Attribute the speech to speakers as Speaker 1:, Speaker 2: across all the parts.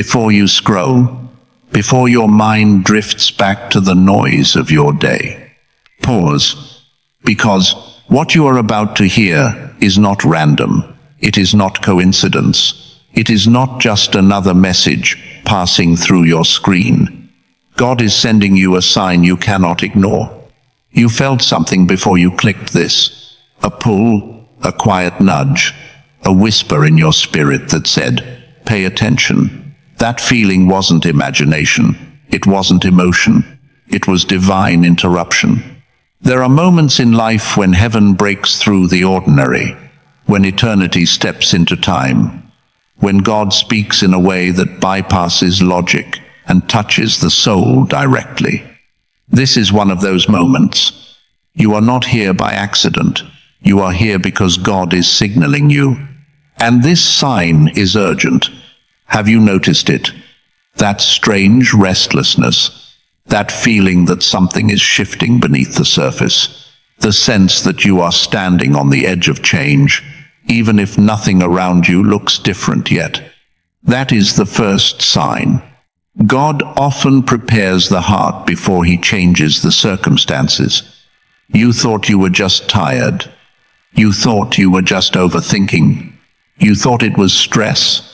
Speaker 1: before you scroll, before your mind drifts back to the noise of your day. Pause, because what you are about to hear is not random. It is not coincidence. It is not just another message passing through your screen. God is sending you a sign you cannot ignore. You felt something before you clicked this. A pull, a quiet nudge, a whisper in your spirit that said, "Pay attention." That feeling wasn't imagination. It wasn't emotion. It was divine interruption. There are moments in life when heaven breaks through the ordinary, when eternity steps into time, when God speaks in a way that bypasses logic and touches the soul directly. This is one of those moments. You are not here by accident. You are here because God is signaling you. And this sign is urgent. Have you noticed it? That strange restlessness, that feeling that something is shifting beneath the surface, the sense that you are standing on the edge of change, even if nothing around you looks different yet. That is the first sign. God often prepares the heart before he changes the circumstances. You thought you were just tired. You thought you were just overthinking. You thought it was stress.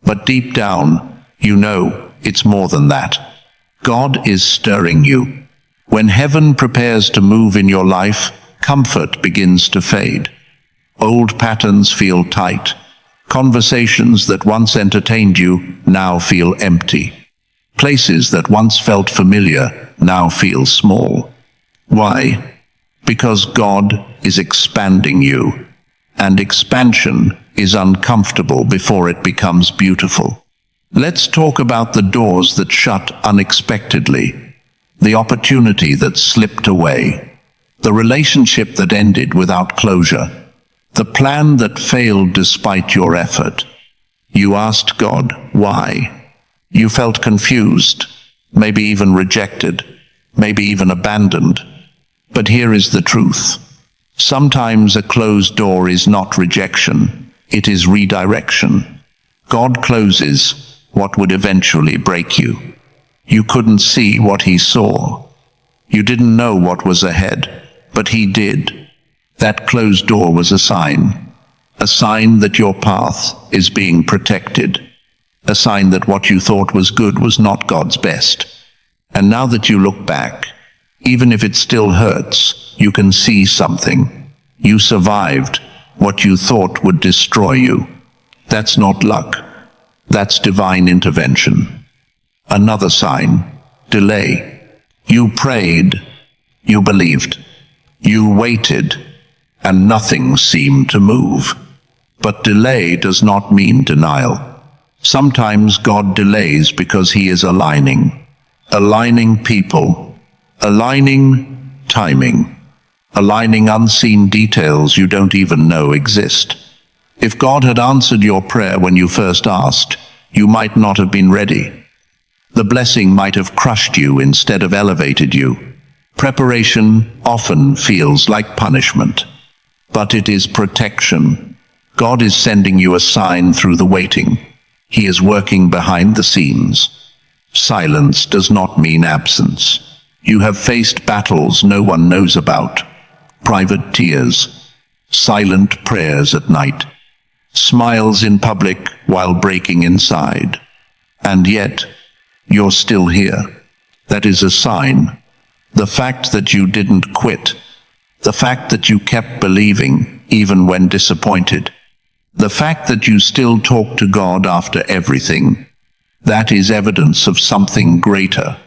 Speaker 1: But deep down, you know it's more than that. God is stirring you. When heaven prepares to move in your life, comfort begins to fade. Old patterns feel tight. Conversations that once entertained you now feel empty. Places that once felt familiar now feel small. Why? Because God is expanding you, and expansion is uncomfortable before it becomes beautiful. Let's talk about the doors that shut unexpectedly, the opportunity that slipped away, the relationship that ended without closure, the plan that failed despite your effort. You asked God, why? You felt confused, maybe even rejected, maybe even abandoned. But here is the truth. Sometimes a closed door is not rejection, it is redirection. God closes what would eventually break you. You couldn't see what he saw. You didn't know what was ahead, but he did. That closed door was a sign that your path is being protected. A sign that what you thought was good was not God's best. And now that you look back, even if it still hurts, you can see something. You survived what you thought would destroy you. That's not luck. That's divine intervention. Another sign, delay. You prayed, you believed, you waited, and nothing seemed to move. But delay does not mean denial. Sometimes God delays because he is aligning people, aligning timing, aligning unseen details you don't even know exist. If God had answered your prayer when you first asked, you might not have been ready. The blessing might have crushed you instead of elevated you. Preparation often feels like punishment, but it is protection. God is sending you a sign through the waiting. He is working behind the scenes. Silence does not mean absence. You have faced battles no one knows about. Private tears, silent prayers at night, smiles in public while breaking inside. And yet, you're still here. That is a sign. The fact that you didn't quit. The fact that you kept believing even when disappointed. The fact that you still talk to God after everything, that is evidence of something greater.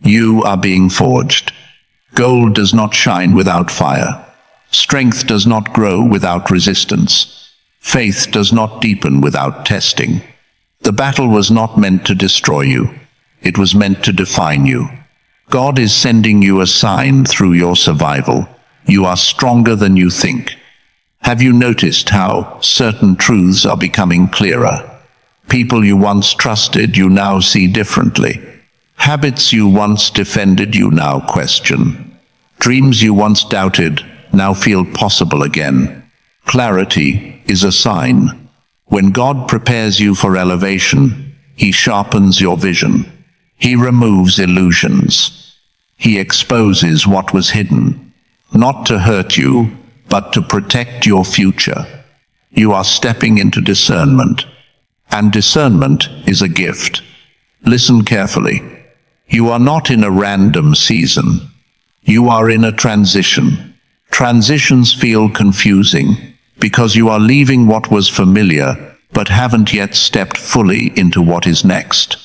Speaker 1: You are being forged. Gold does not shine without fire. Strength does not grow without resistance. Faith does not deepen without testing. The battle was not meant to destroy you. It was meant to define you. God is sending you a sign through your survival. You are stronger than you think. Have you noticed how certain truths are becoming clearer? People you once trusted, you now see differently. Habits you once defended, you now question. Dreams you once doubted, now feel possible again. Clarity is a sign. When God prepares you for elevation, He sharpens your vision. He removes illusions. He exposes what was hidden, not to hurt you, but to protect your future. You are stepping into discernment, and discernment is a gift. Listen carefully. You are not in a random season. You are in a transition. Transitions feel confusing because you are leaving what was familiar but haven't yet stepped fully into what is next.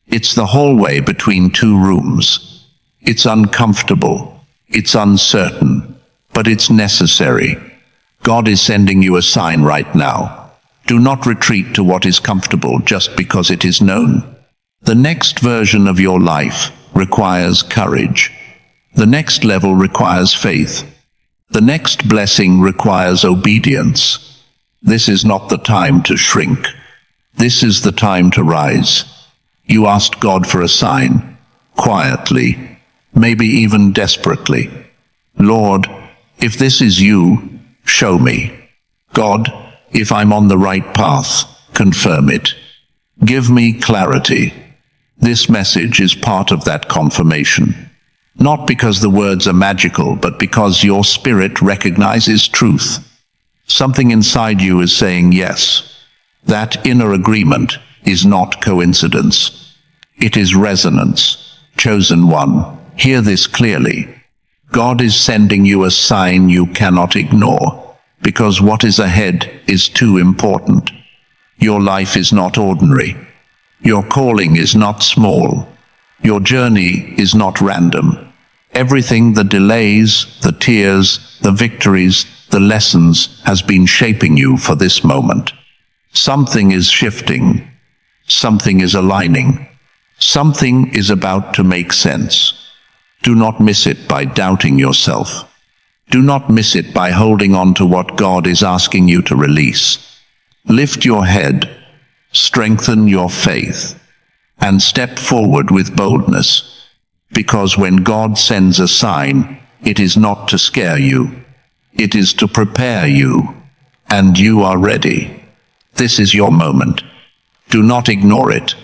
Speaker 1: It's the hallway between two rooms. It's uncomfortable. It's uncertain. But it's necessary. God is sending you a sign right now. Do not retreat to what is comfortable just because it is known. The next version of your life requires courage. The next level requires faith. The next blessing requires obedience. This is not the time to shrink. This is the time to rise. You asked God for a sign, quietly, maybe even desperately. Lord, if this is you, show me. God, if I'm on the right path, confirm it. Give me clarity. This message is part of that confirmation. Not because the words are magical, but because your spirit recognizes truth. Something inside you is saying yes. That inner agreement is not coincidence. It is resonance. Chosen one, hear this clearly. God is sending you a sign you cannot ignore, because what is ahead is too important. Your life is not ordinary. Your calling is not small. Your journey is not random. Everything, the delays, the tears, the victories, the lessons, has been shaping you for this moment. Something is shifting. Something is aligning. Something is about to make sense. Do not miss it by doubting yourself. Do not miss it by holding on to what God is asking you to release. Lift your head, strengthen your faith, and step forward with boldness. Because when God sends a sign, it is not to scare you. It is to prepare you, and you are ready. This is your moment. Do not ignore it.